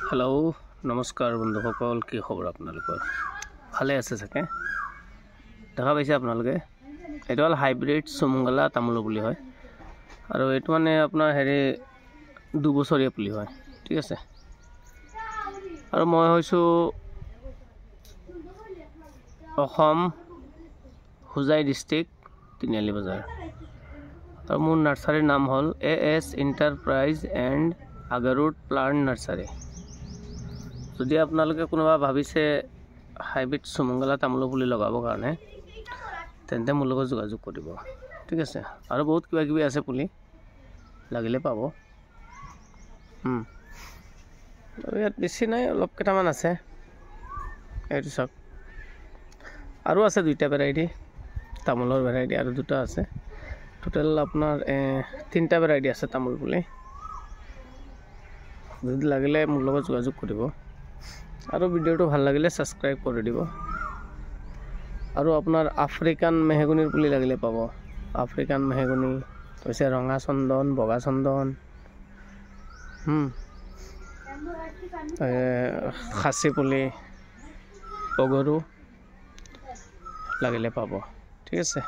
hello नमस्कार बंधुসকল কি খবৰ আপোনালোকৰ ভালে আছে চাগে দেখা পাইছে আপোনালোকে এটা হল হাইব্ৰিড সুমঙ্গলা তামোল বুলি হয় আৰু এটো মানে আপোনাৰ হেৰি 2 বছৰীয়া পুলি হয় ঠিক আছে আৰু মই হৈছো অসম হুজাই ডিস্ট্ৰিক্ট তিনিআলি বজাৰ আৰু মোৰ নাৰ্সাৰীৰ নাম হল এএছ এন্টাৰপ্ৰাইজ এণ্ড আগাৰুড প্লান্ট নাৰ্সাৰী যদি আপোনালোকে কোনোবা ভাবিছে হাইব্ৰিড সুমঙ্গলা তামোল পুলি লগাবৰ কাৰণে তেন্তে মোৰ লগত যোগাযোগ কৰিব ঠিক আছে আৰু বহুত কিবা কিবি আছে পুলি লাগিলে পাব আৰু ইয়াত বেছি নাই অলপ কেটামান আছে এইটো সব আৰু আছে দুইটা ভেৰাইটি তামোলৰ ভেৰাইটি আৰু দুটা আছে টোটাল আপোনাৰ তিনটা ভেৰাইটি আছে তামোল পুলি যদি লাগিলে মোৰ লগত যোগাযোগ কৰিব আৰু ভিডিওটো ভাল লাগিলে সাবস্ক্ৰাইব কৰি দিব আৰু আপোনাৰ আফ্ৰিকান মেহগনিৰ পুলি লাগিলে পাব আফ্ৰিকান মেহগনি হৈছে ৰঙা চন্দন বগা চন্দন খাসী পুলি পগৰু লাগিলে পাব ঠিক আছে